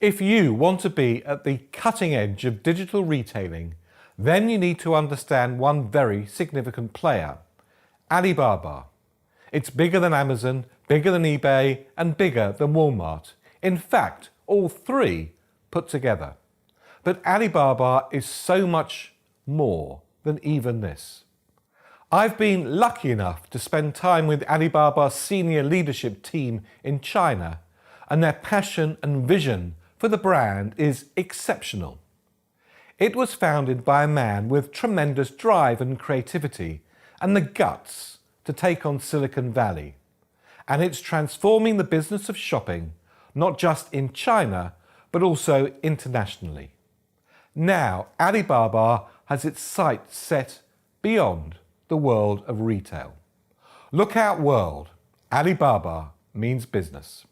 If you want to be at the cutting edge of digital retailing, then you need to understand one very significant player, Alibaba. It's bigger than Amazon, bigger than eBay, and bigger than Walmart. In fact, all three put together. But Alibaba is so much more than even this. I've been lucky enough to spend time with Alibaba's senior leadership team in China, and their passion and vision for the brand is exceptional. It was founded by a man with tremendous drive and creativity and the guts to take on Silicon Valley. And it's transforming the business of shopping, not just in China, but also internationally. Now, Alibaba has its sights set beyond the world of retail. Look out, world. Alibaba means business.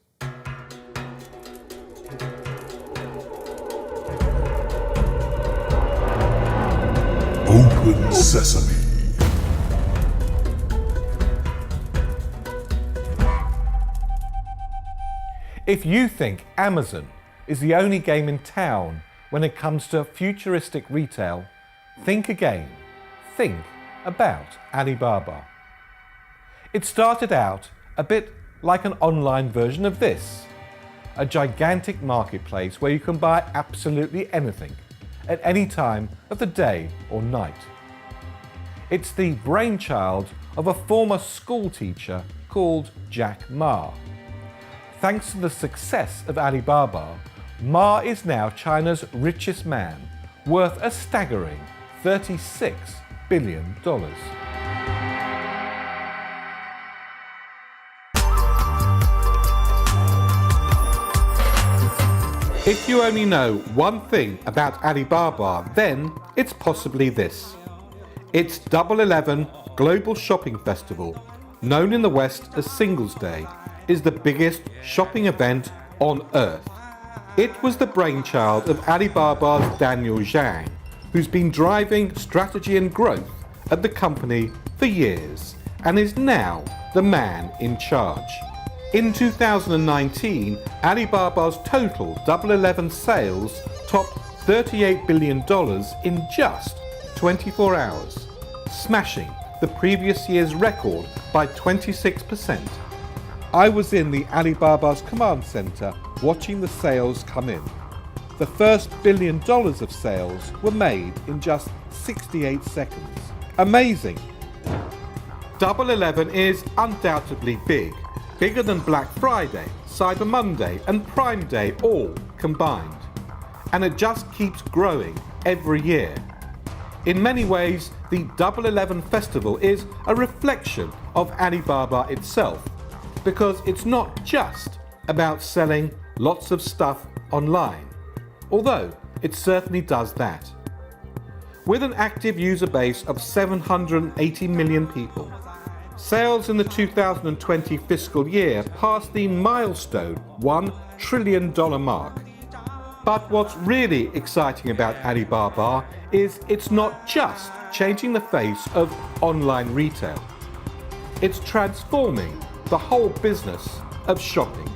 Open Sesame. If you think Amazon is the only game in town when it comes to futuristic retail, think again. Think about Alibaba. It started out a bit like an online version of this, a gigantic marketplace where you can buy absolutely anything at any time of the day or night. It's the brainchild of a former school teacher called Jack Ma. Thanks to the success of Alibaba, Ma is now China's richest man, worth a staggering $36 billion. If you only know one thing about Alibaba, then it's possibly this. Its Double 11 Global Shopping Festival, known in the West as Singles Day, is the biggest shopping event on earth. It was the brainchild of Alibaba's Daniel Zhang, who's been driving strategy and growth at the company for years and is now the man in charge. In 2019, Alibaba's total Double 11 sales topped $38 billion in just 24 hours, smashing the previous year's record by 26%. I was in the Alibaba's command center watching the sales come in. The first $1 billion of sales were made in just 68 seconds. Amazing! Double 11 is undoubtedly big. Bigger than Black Friday, Cyber Monday and Prime Day all combined. And it just keeps growing every year. In many ways, the Double 11 festival is a reflection of Alibaba itself, because it's not just about selling lots of stuff online, although it certainly does that. With an active user base of 780 million people, sales in the 2020 fiscal year passed the milestone $1 trillion mark. But what's really exciting about Alibaba is it's not just changing the face of online retail. It's transforming the whole business of shopping.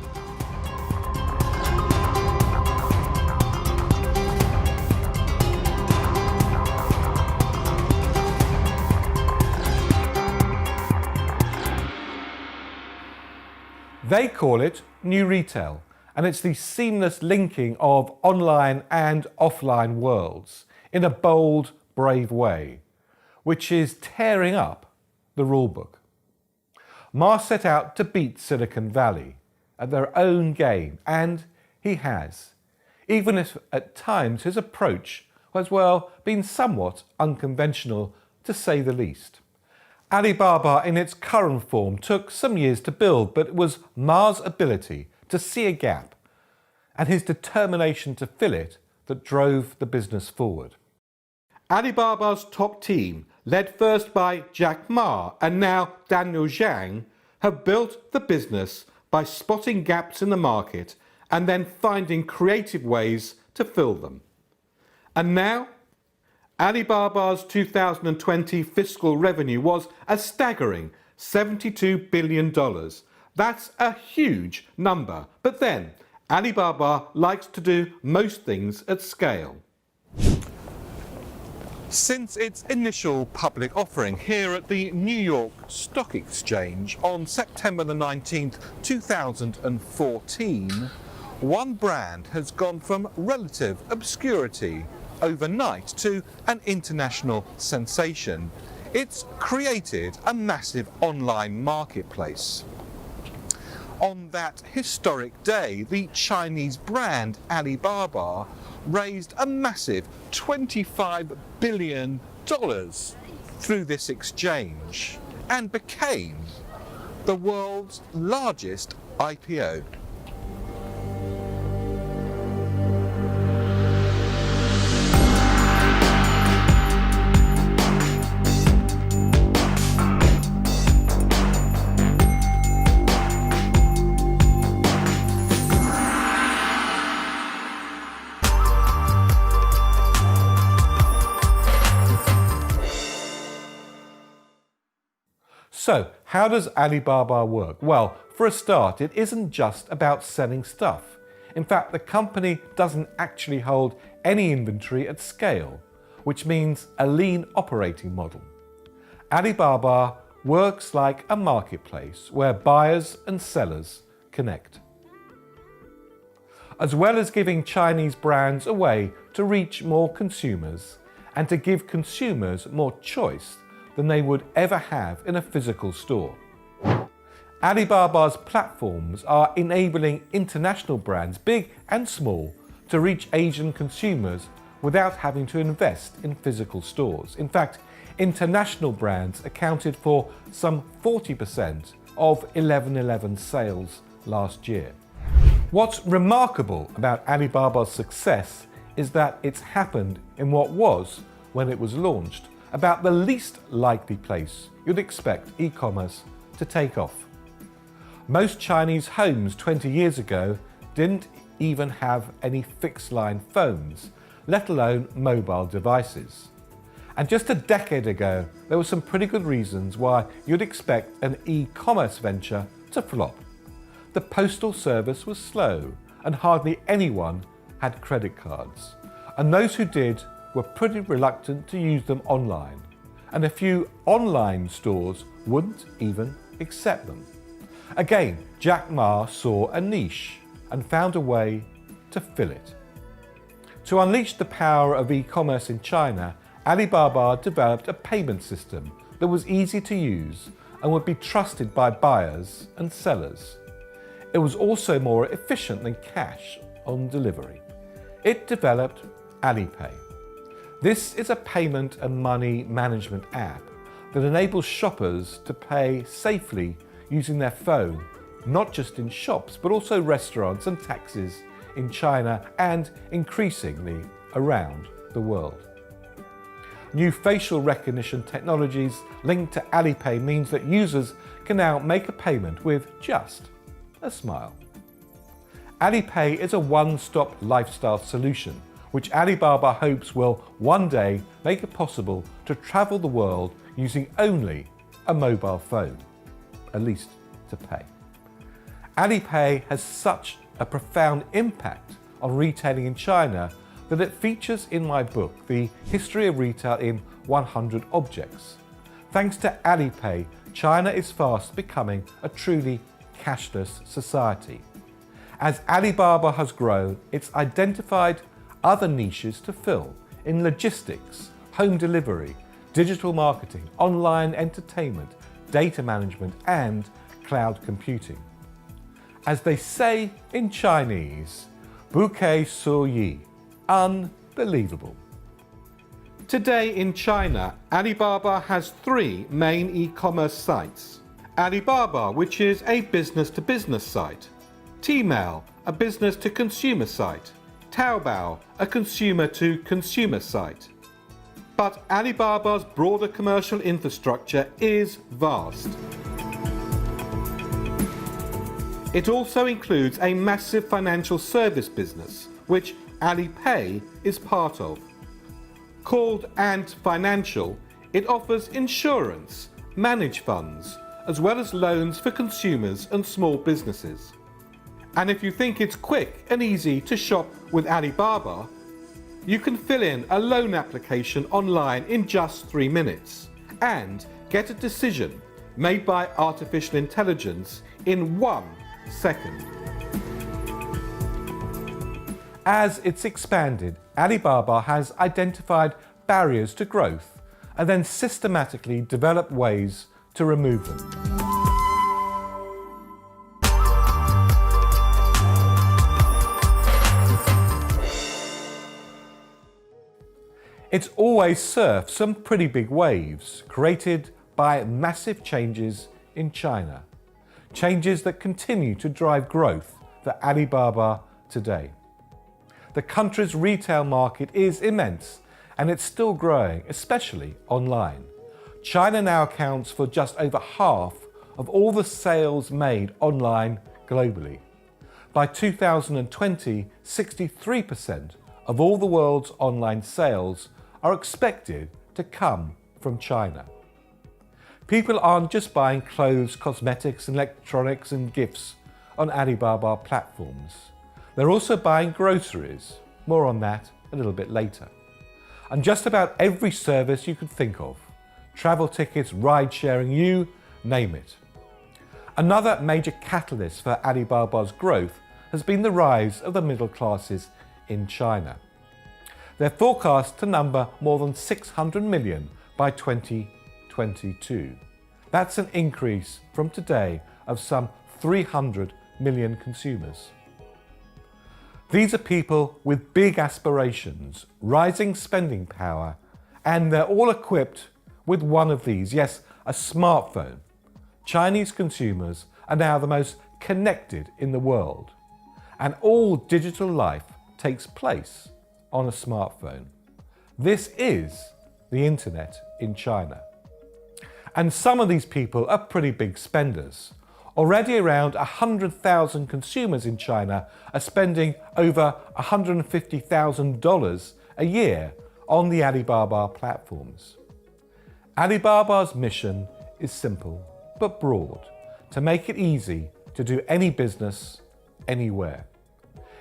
They call it New Retail, and it's the seamless linking of online and offline worlds in a bold, brave way, which is tearing up the rulebook. Ma set out to beat Silicon Valley at their own game, and he has, even if at times his approach has, well, been somewhat unconventional, to say the least. Alibaba in its current form took some years to build, but it was Ma's ability to see a gap and his determination to fill it that drove the business forward. Alibaba's top team, led first by Jack Ma and now Daniel Zhang, have built the business by spotting gaps in the market and then finding creative ways to fill them. And now, Alibaba's 2020 fiscal revenue was a staggering $72 billion. That's a huge number. But then, Alibaba likes to do most things at scale. Since its initial public offering here at the New York Stock Exchange on September the 19th, 2014, one brand has gone from relative obscurity overnight to an international sensation. It's created a massive online marketplace. On that historic day, the Chinese brand Alibaba raised a massive $25 billion through this exchange and became the world's largest IPO. So, how does Alibaba work? Well, for a start, it isn't just about selling stuff. In fact, the company doesn't actually hold any inventory at scale, which means a lean operating model. Alibaba works like a marketplace where buyers and sellers connect. As well as giving Chinese brands a way to reach more consumers and to give consumers more choice than they would ever have in a physical store. Alibaba's platforms are enabling international brands, big and small, to reach Asian consumers without having to invest in physical stores. In fact, international brands accounted for some 40% of 11.11 sales last year. What's remarkable about Alibaba's success is that it's happened in what was, when it was launched, about the least likely place you'd expect e-commerce to take off. Most Chinese homes 20 years ago didn't even have any fixed-line phones, let alone mobile devices. And just a decade ago, there were some pretty good reasons why you'd expect an e-commerce venture to flop. The postal service was slow, and hardly anyone had credit cards. And those who did were pretty reluctant to use them online, and a few online stores wouldn't even accept them. Again, Jack Ma saw a niche and found a way to fill it. To unleash the power of e-commerce in China, Alibaba developed a payment system that was easy to use and would be trusted by buyers and sellers. It was also more efficient than cash on delivery. It developed Alipay. This is a payment and money management app that enables shoppers to pay safely using their phone, not just in shops, but also restaurants and taxis in China and increasingly around the world. New facial recognition technologies linked to Alipay means that users can now make a payment with just a smile. Alipay is a one-stop lifestyle solution which Alibaba hopes will one day make it possible to travel the world using only a mobile phone, at least to pay. Alipay has such a profound impact on retailing in China that it features in my book, The History of Retail in 100 Objects. Thanks to Alipay, China is fast becoming a truly cashless society. As Alibaba has grown, it's identified other niches to fill in logistics, home delivery, digital marketing, online entertainment, data management, and cloud computing. As they say in Chinese, "Bouquet su yi," unbelievable. Today in China, Alibaba has three main e-commerce sites. Alibaba, which is a business-to-business site. Tmall, a business-to-consumer site. Taobao, a consumer-to-consumer site. But Alibaba's broader commercial infrastructure is vast. It also includes a massive financial service business, which Alipay is part of. Called Ant Financial, it offers insurance, managed funds, as well as loans for consumers and small businesses. And if you think it's quick and easy to shop with Alibaba, you can fill in a loan application online in just 3 minutes and get a decision made by artificial intelligence in 1 second. As it's expanded, Alibaba has identified barriers to growth and then systematically developed ways to remove them. It's always surfed some pretty big waves created by massive changes in China. Changes that continue to drive growth for Alibaba today. The country's retail market is immense and it's still growing, especially online. China now accounts for just over half of all the sales made online globally. By 2020, 63% of all the world's online sales are expected to come from China. People aren't just buying clothes, cosmetics, electronics and gifts on Alibaba platforms. They're also buying groceries. More on that a little bit later. And just about every service you could think of. Travel tickets, ride sharing, you name it. Another major catalyst for Alibaba's growth has been the rise of the middle classes in China. They're forecast to number more than 600 million by 2022. That's an increase from today of some 300 million consumers. These are people with big aspirations, rising spending power, and they're all equipped with one of these, yes, a smartphone. Chinese consumers are now the most connected in the world, and all digital life takes place on a smartphone. This is the internet in China. And some of these people are pretty big spenders. Already around 100,000 consumers in China are spending over $150,000 a year on the Alibaba platforms. Alibaba's mission is simple but broad, to make it easy to do any business anywhere.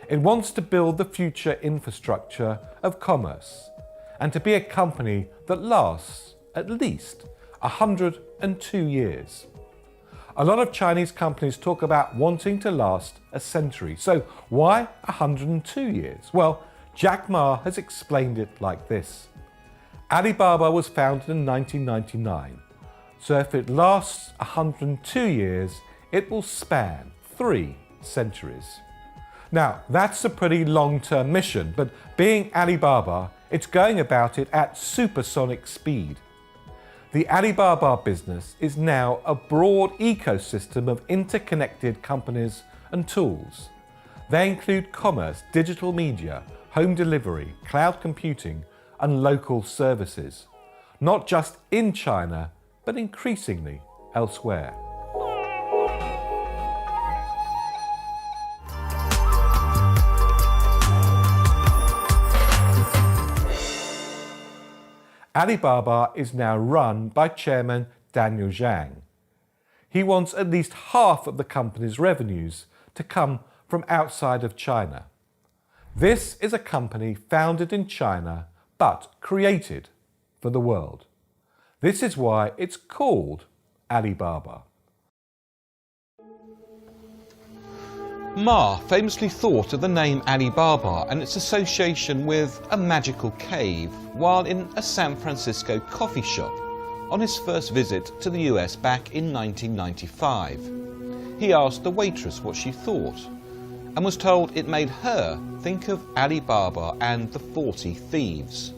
It wants to build the future infrastructure of commerce and to be a company that lasts at least 102 years. A lot of Chinese companies talk about wanting to last a century. So why 102 years? Well, Jack Ma has explained it like this. Alibaba was founded in 1999. So if it lasts 102 years, it will span 3 centuries. Now, that's a pretty long-term mission, but being Alibaba, it's going about it at supersonic speed. The Alibaba business is now a broad ecosystem of interconnected companies and tools. They include commerce, digital media, home delivery, cloud computing, and local services. Not just in China, but increasingly elsewhere. Alibaba is now run by Chairman Daniel Zhang. He wants at least half of the company's revenues to come from outside of China. This is a company founded in China, but created for the world. This is why it's called Alibaba. Ma famously thought of the name Alibaba and its association with a magical cave while in a San Francisco coffee shop on his first visit to the US back in 1995. He asked the waitress what she thought and was told it made her think of Alibaba and the 40 Thieves.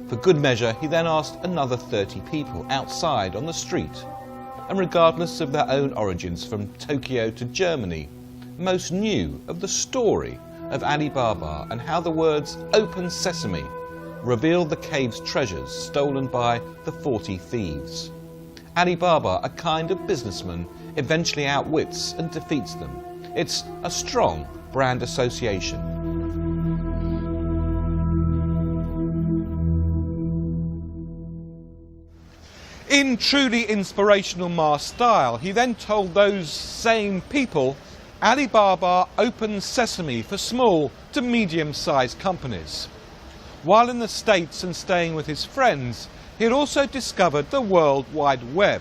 For good measure, he then asked another 30 people outside on the street, and regardless of their own origins from Tokyo to Germany, most knew of the story of Alibaba and how the words "Open Sesame" revealed the cave's treasures stolen by the 40 Thieves. Alibaba, a kind of businessman, eventually outwits and defeats them. It's a strong brand association. In truly inspirational Ma style, he then told those same people Alibaba opened Sesame for small to medium-sized companies. While in the States and staying with his friends, he had also discovered the World Wide Web.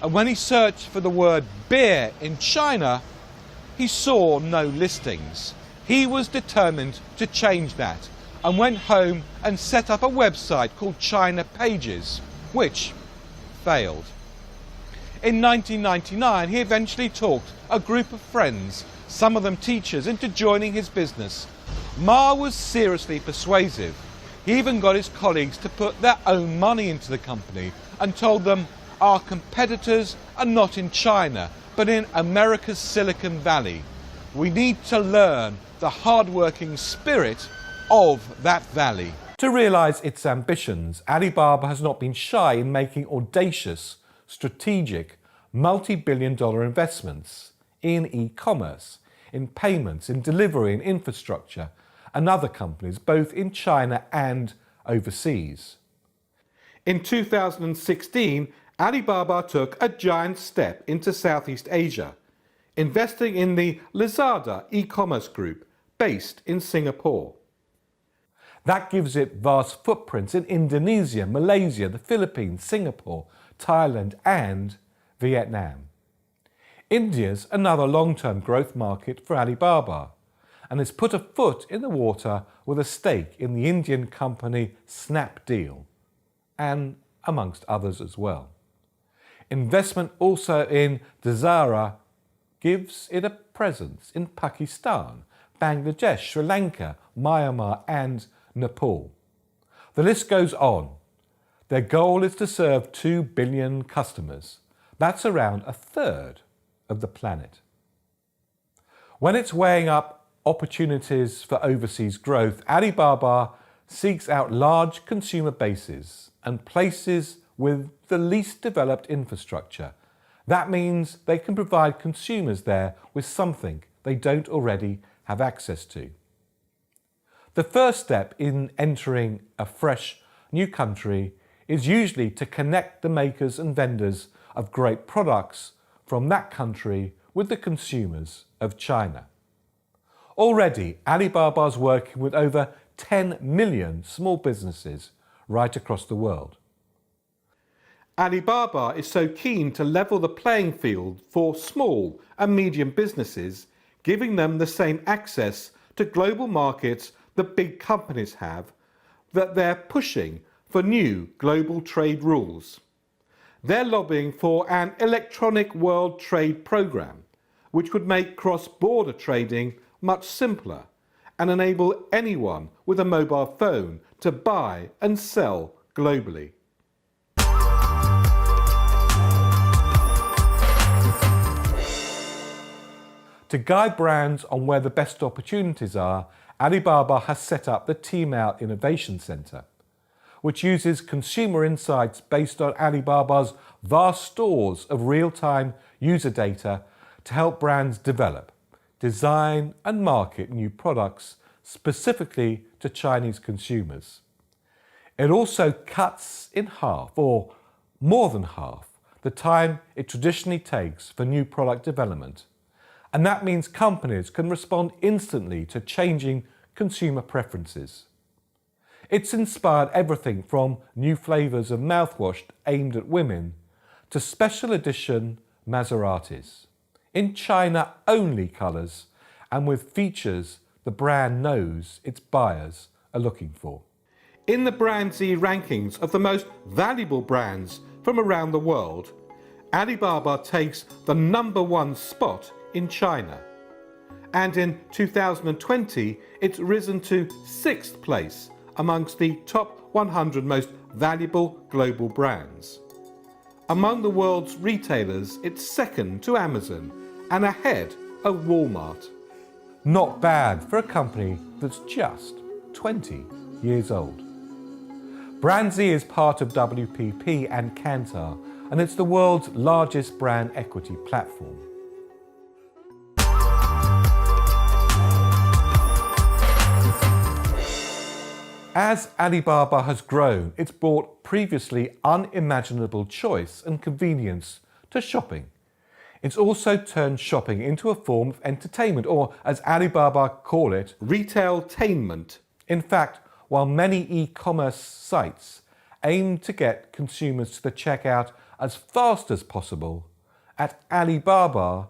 And when he searched for the word beer in China, he saw no listings. He was determined to change that and went home and set up a website called China Pages, which failed. In 1999, he eventually talked a group of friends, some of them teachers, into joining his business. Ma was seriously persuasive. He even got his colleagues to put their own money into the company and told them, "Our competitors are not in China, but in America's Silicon Valley. We need to learn the hard-working spirit of that valley." To realise its ambitions, Alibaba has not been shy in making audacious, strategic, multi-billion-dollar investments in e-commerce, in payments, in delivery, in infrastructure, and other companies, both in China and overseas. In 2016, Alibaba took a giant step into Southeast Asia, investing in the Lazada e-commerce group based in Singapore. That gives it vast footprints in Indonesia, Malaysia, the Philippines, Singapore, Thailand and Vietnam. India's another long-term growth market for Alibaba and has put a foot in the water with a stake in the Indian company Snapdeal, and amongst others as well. Investment also in Dasara gives it a presence in Pakistan, Bangladesh, Sri Lanka, Myanmar and Nepal. The list goes on. Their goal is to serve 2 billion customers. That's around a third of the planet. When it's weighing up opportunities for overseas growth, Alibaba seeks out large consumer bases and places with the least developed infrastructure. That means they can provide consumers there with something they don't already have access to. The first step in entering a fresh new country is usually to connect the makers and vendors of great products from that country with the consumers of China. Already, Alibaba is working with over 10 million small businesses right across the world. Alibaba is so keen to level the playing field for small and medium businesses, giving them the same access to global markets that big companies have, that they're pushing for new global trade rules. They're lobbying for an electronic world trade program, which would make cross-border trading much simpler and enable anyone with a mobile phone to buy and sell globally. To guide brands on where the best opportunities are, Alibaba has set up the Tmall Innovation Center, which uses consumer insights based on Alibaba's vast stores of real-time user data to help brands develop, design and market new products specifically to Chinese consumers. It also cuts in half, or more than half, the time it traditionally takes for new product development. And that means companies can respond instantly to changing consumer preferences. It's inspired everything from new flavours of mouthwash aimed at women to special edition Maseratis in China-only colours and with features the brand knows its buyers are looking for. In the Brand Z rankings of the most valuable brands from around the world, Alibaba takes the #1 spot in China. And in 2020, it's risen to 6th place amongst the top 100 most valuable global brands. Among the world's retailers, it's second to Amazon and ahead of Walmart. Not bad for a company that's just 20 years old. Brand Z is part of WPP and Kantar, and it's the world's largest brand equity platform. As Alibaba has grown, it's brought previously unimaginable choice and convenience to shopping. It's also turned shopping into a form of entertainment, or as Alibaba call it, Retailtainment. in fact, while many e-commerce sites aim to get consumers to the checkout as fast as possible, at Alibaba,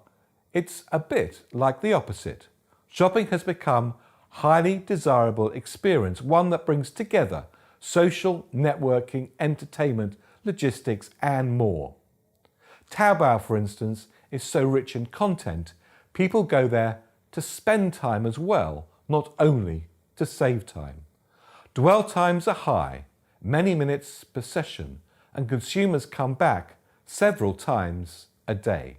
it's a bit like the opposite. Shopping has become a highly desirable experience, one that brings together social, networking, entertainment, logistics, and more. Taobao, for instance, is so rich in content, people go there to spend time as well, not only to save time. Dwell times are high, many minutes per session, and consumers come back several times a day.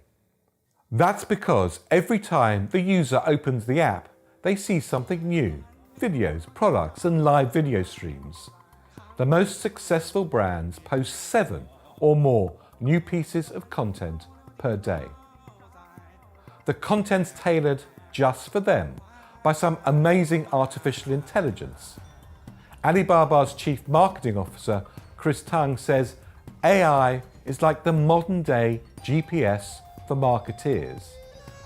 That's because every time the user opens the app, they see something new: videos, products, and live video streams. The most successful brands post 7 or more new pieces of content per day. The content's tailored just for them by some amazing artificial intelligence. Alibaba's Chief Marketing Officer, Chris Tung, says AI is like the modern day GPS for marketeers,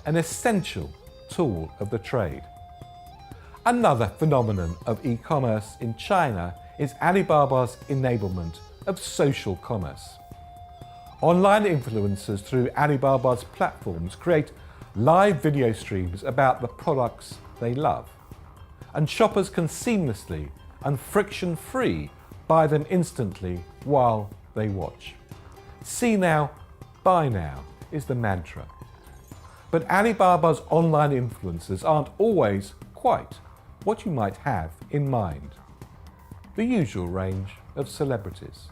an essential tool of the trade. Another phenomenon of e-commerce in China is Alibaba's enablement of social commerce. Online influencers through Alibaba's platforms create live video streams about the products they love, and shoppers can seamlessly and friction-free buy them instantly while they watch. See now, buy now is the mantra. But Alibaba's online influencers aren't always quite what you might have in mind. The usual range of celebrities.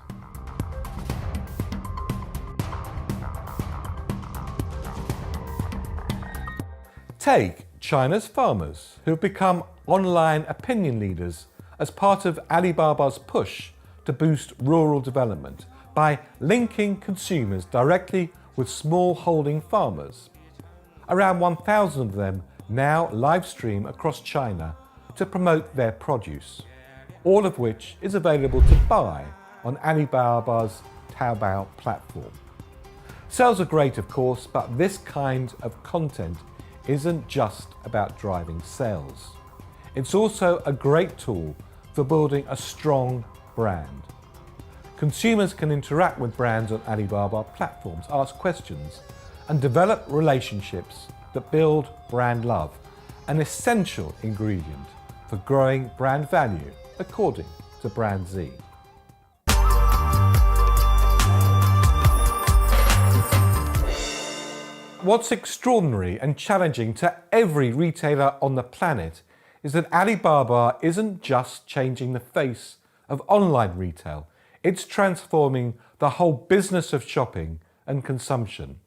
Take China's farmers, who have become online opinion leaders as part of Alibaba's push to boost rural development by linking consumers directly with smallholding farmers. Around 1,000 of them now live stream across China to promote their produce, all of which is available to buy on Alibaba's Taobao platform. Sales are great, of course, but this kind of content isn't just about driving sales. It's also a great tool for building a strong brand. Consumers can interact with brands on Alibaba platforms, ask questions, and develop relationships that build brand love, an essential ingredient for growing brand value, according to Brand Z. What's extraordinary and challenging to every retailer on the planet is that Alibaba isn't just changing the face of online retail, it's transforming the whole business of shopping and consumption.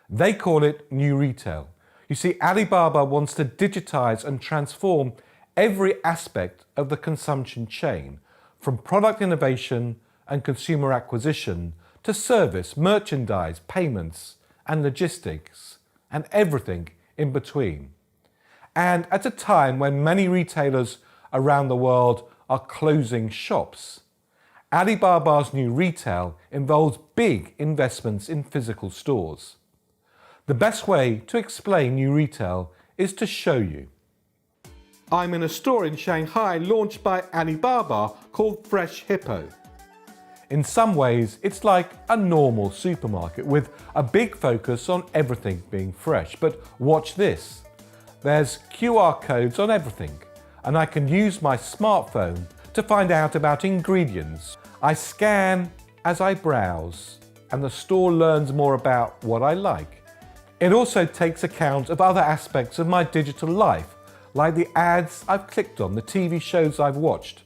They call it New Retail. You see, Alibaba wants to digitize and transform every aspect of the consumption chain, from product innovation and consumer acquisition to service, merchandise, payments, and logistics, and everything in between. And at a time when many retailers around the world are closing shops, Alibaba's New Retail involves big investments in physical stores. The best way to explain New Retail is to show you. I'm in a store in Shanghai launched by Alibaba called Fresh Hippo. In some ways, it's like a normal supermarket with a big focus on everything being fresh. But watch this. There's QR codes on everything, and I can use my smartphone to find out about ingredients. I scan as I browse, and the store learns more about what I like. It also takes account of other aspects of my digital life, like the ads I've clicked on, the TV shows I've watched,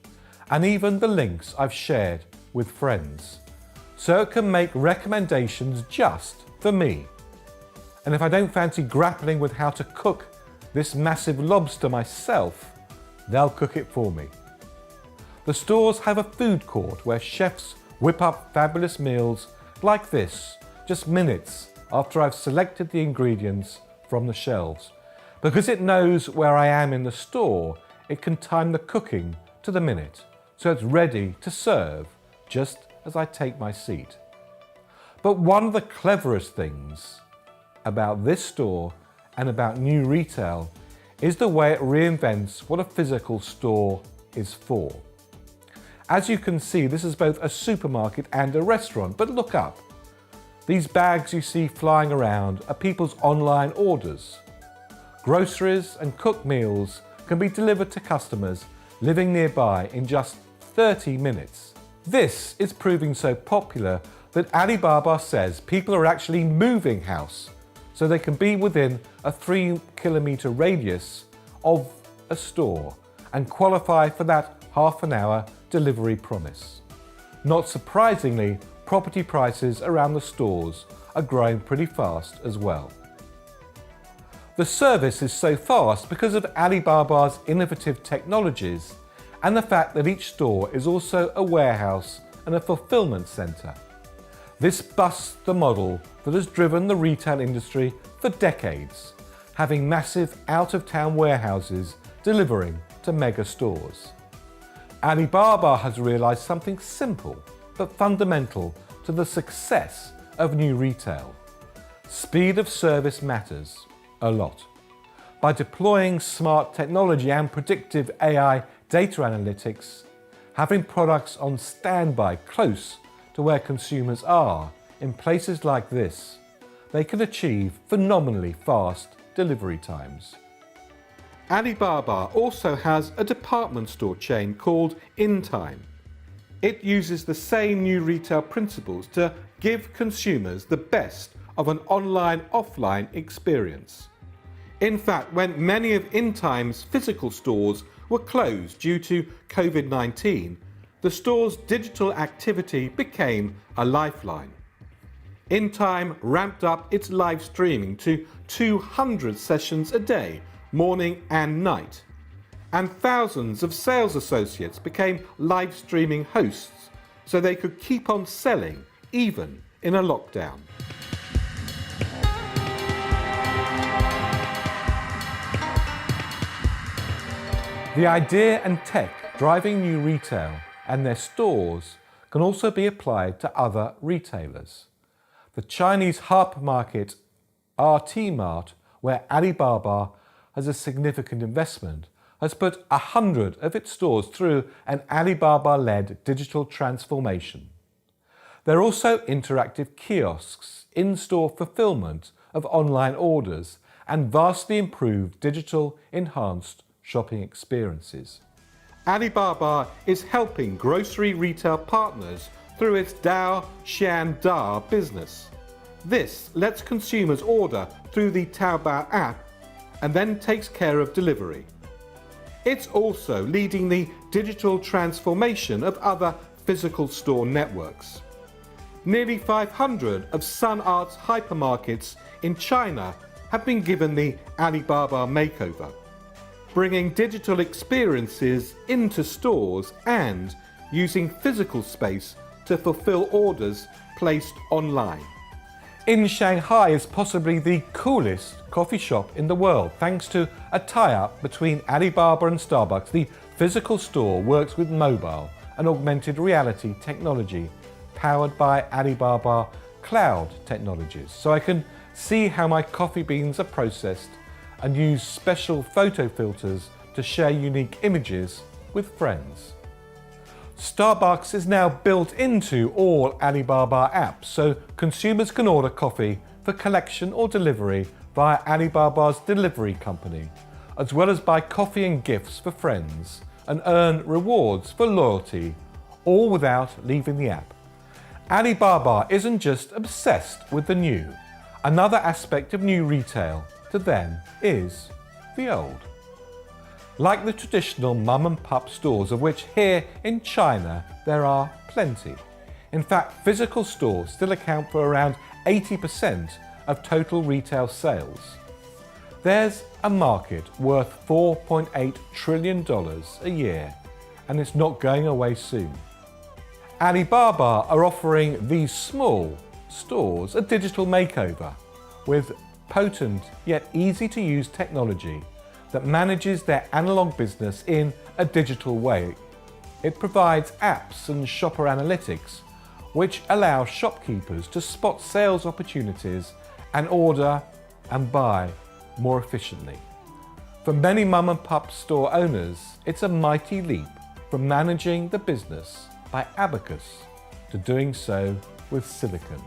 and even the links I've shared with friends. So it can make recommendations just for me. And if I don't fancy grappling with how to cook this massive lobster myself, they'll cook it for me. The stores have a food court where chefs whip up fabulous meals like this, just minutes after I've selected the ingredients from the shelves. Because it knows where I am in the store, it can time the cooking to the minute, so it's ready to serve just as I take my seat. But one of the cleverest things about this store and about new retail is the way it reinvents what a physical store is for. As you can see, this is both a supermarket and a restaurant, but look up. These bags you see flying around are people's online orders. Groceries and cooked meals can be delivered to customers living nearby in just 30 minutes. This is proving so popular that Alibaba says people are actually moving house so they can be within a 3-kilometer radius of a store and qualify for that half-an-hour delivery promise. Not surprisingly, property prices around the stores are growing pretty fast as well. The service is so fast because of Alibaba's innovative technologies and the fact that each store is also a warehouse and a fulfillment centre. This busts the model that has driven the retail industry for decades, having massive out-of-town warehouses delivering to mega stores. Alibaba has realised something simple but fundamental to the success of new retail. Speed of service matters a lot. By deploying smart technology and predictive AI data analytics, having products on standby close to where consumers are in places like this, they can achieve phenomenally fast delivery times. Alibaba also has a department store chain called InTime. It uses the same new retail principles to give consumers the best of an online-offline experience. In fact, when many of InTime's physical stores were closed due to COVID-19, the store's digital activity became a lifeline. InTime ramped up its live streaming to 200 sessions a day, morning and night, and thousands of sales associates became live streaming hosts so they could keep on selling even in a lockdown. The idea and tech driving new retail and their stores can also be applied to other retailers. The Chinese hypermarket RT Mart, where Alibaba has a significant investment, has put 100 of its stores through an Alibaba-led digital transformation. There are also interactive kiosks, in-store fulfillment of online orders, and vastly improved digital enhanced shopping experiences. Alibaba is helping grocery retail partners through its Dao Xian Da business. This lets consumers order through the Taobao app and then takes care of delivery. It's also leading the digital transformation of other physical store networks. Nearly 500 of Sun Art's hypermarkets in China have been given the Alibaba makeover, bringing digital experiences into stores and using physical space to fulfill orders placed online. In Shanghai is possibly the coolest coffee shop in the world. Thanks to a tie-up between Alibaba and Starbucks, the physical store works with mobile and augmented reality technology powered by Alibaba cloud technologies. So I can see how my coffee beans are processed and use special photo filters to share unique images with friends. Starbucks is now built into all Alibaba apps, so consumers can order coffee for collection or delivery via Alibaba's delivery company, as well as buy coffee and gifts for friends and earn rewards for loyalty, all without leaving the app. Alibaba isn't just obsessed with the new. Another aspect of new retail to them is the old. Like the traditional mum and pup stores, of which here in China there are plenty. In fact, physical stores still account for around 80% of total retail sales. There's a market worth $4.8 trillion a year, and it's not going away soon. Alibaba are offering these small stores a digital makeover with potent yet easy to use technology that manages their analog business in a digital way. It provides apps and shopper analytics which allow shopkeepers to spot sales opportunities and order and buy more efficiently. For many mum and pup store owners, it's a mighty leap from managing the business by abacus to doing so with silicon.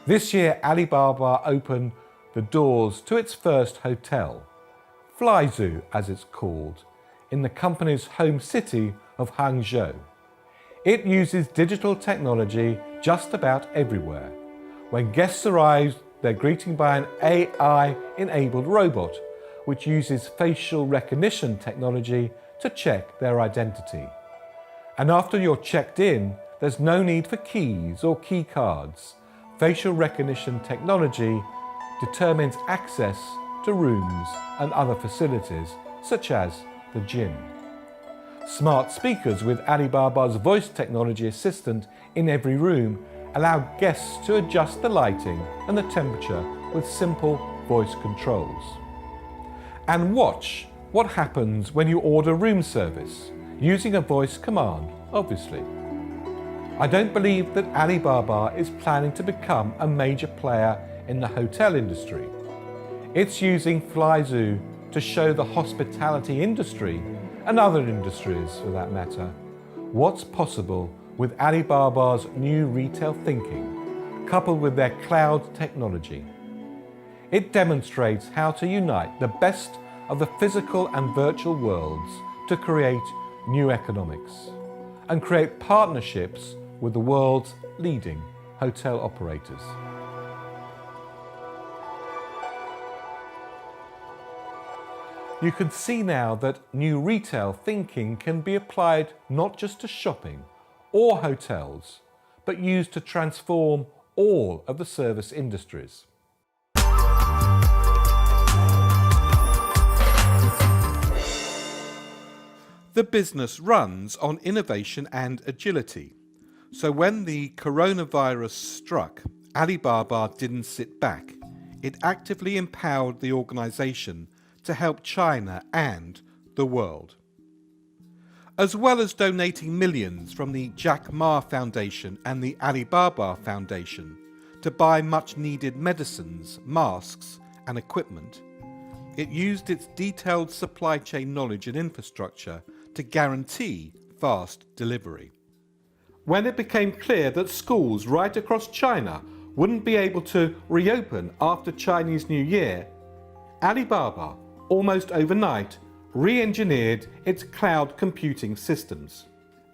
This year, Alibaba opened the doors to its first hotel, Flyzoo as it's called, in the company's home city of Hangzhou. It uses digital technology just about everywhere. When guests arrive, they're greeted by an AI-enabled robot, which uses facial recognition technology to check their identity. And after you're checked in, there's no need for keys or key cards. Facial recognition technology determines access to rooms and other facilities, such as the gym. Smart speakers with Alibaba's voice technology assistant in every room allow guests to adjust the lighting and the temperature with simple voice controls. And watch what happens when you order room service, using a voice command, obviously. I don't believe that Alibaba is planning to become a major player in the hotel industry. It's using Flyzoo to show the hospitality industry, and other industries for that matter, what's possible with Alibaba's new retail thinking, coupled with their cloud technology. It demonstrates how to unite the best of the physical and virtual worlds to create new economics and create partnerships with the world's leading hotel operators. You can see now that new retail thinking can be applied not just to shopping or hotels, but used to transform all of the service industries. The business runs on innovation and agility. So when the coronavirus struck, Alibaba didn't sit back. It actively empowered the organization to help China and the world. As well as donating millions from the Jack Ma Foundation and the Alibaba Foundation to buy much needed medicines, masks and equipment, it used its detailed supply chain knowledge and infrastructure to guarantee fast delivery. When it became clear that schools right across China wouldn't be able to reopen after Chinese New Year, Alibaba, almost overnight, re-engineered its cloud computing systems.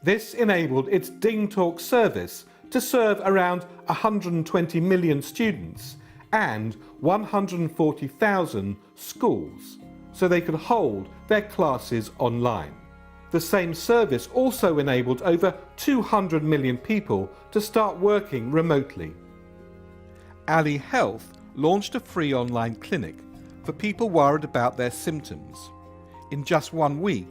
This enabled its DingTalk service to serve around 120 million students and 140,000 schools, so they could hold their classes online. The same service also enabled over 200 million people to start working remotely. Ali Health launched a free online clinic for people worried about their symptoms. In just 1 week,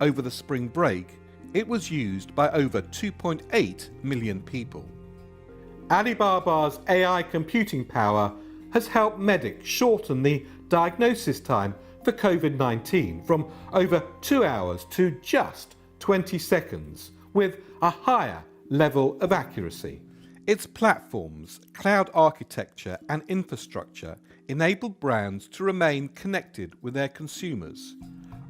over the spring break, it was used by over 2.8 million people. Alibaba's AI computing power has helped medics shorten the diagnosis time for COVID-19 from over 2 hours to just 20 seconds, with a higher level of accuracy. Its platforms, cloud architecture and infrastructure enable brands to remain connected with their consumers,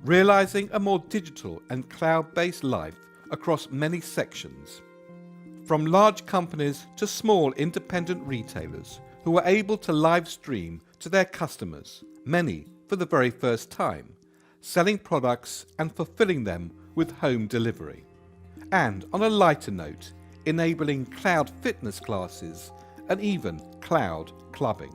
realizing a more digital and cloud-based life across many sections. From large companies to small independent retailers who are able to live stream to their customers, many for the very first time, selling products and fulfilling them with home delivery. And on a lighter note, enabling cloud fitness classes and even cloud clubbing.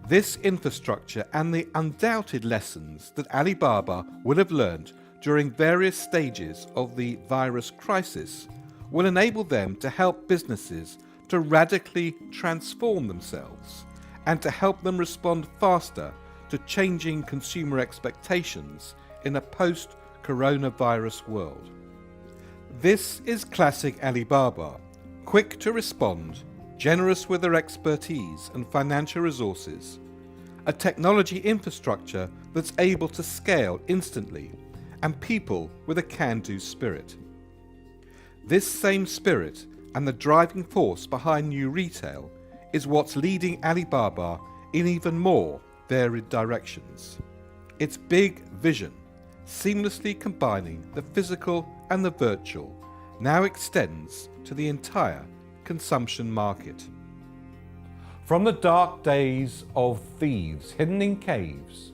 This infrastructure and the undoubted lessons that Alibaba will have learned during various stages of the virus crisis will enable them to help businesses to radically transform themselves and to help them respond faster to changing consumer expectations in a post-coronavirus world. This is classic Alibaba, quick to respond, generous with their expertise and financial resources, a technology infrastructure that's able to scale instantly, and people with a can-do spirit. This same spirit and the driving force behind new retail is what's leading Alibaba in even more varied directions. Its big vision, seamlessly combining the physical and the virtual, now extends to the entire consumption market. From the dark days of thieves hidden in caves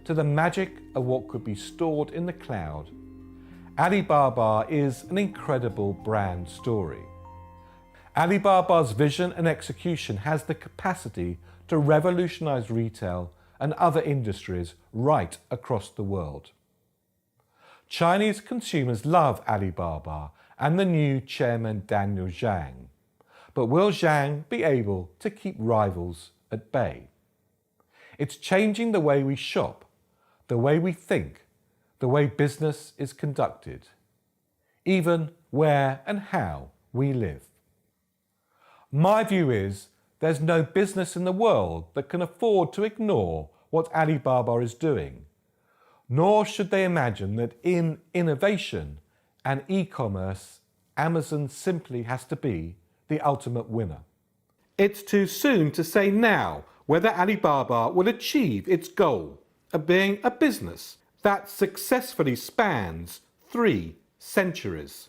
to the magic of what could be stored in the cloud, Alibaba is an incredible brand story. Alibaba's vision and execution has the capacity to revolutionize retail and other industries right across the world. Chinese consumers love Alibaba and the new chairman Daniel Zhang. But will Zhang be able to keep rivals at bay? It's changing the way we shop, the way we think, the way business is conducted, even where and how we live. My view is there's no business in the world that can afford to ignore what Alibaba is doing, nor should they imagine that in innovation and e-commerce, Amazon simply has to be the ultimate winner. It's too soon to say now whether Alibaba will achieve its goal of being a business that successfully spans 3 centuries.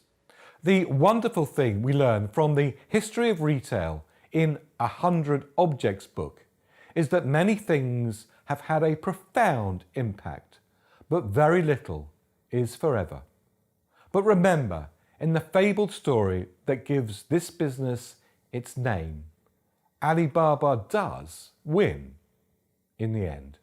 The wonderful thing we learn from the history of retail in 100 Objects book is that many things have had a profound impact, but very little is forever. But remember, in the fabled story that gives this business its name, Alibaba does win in the end.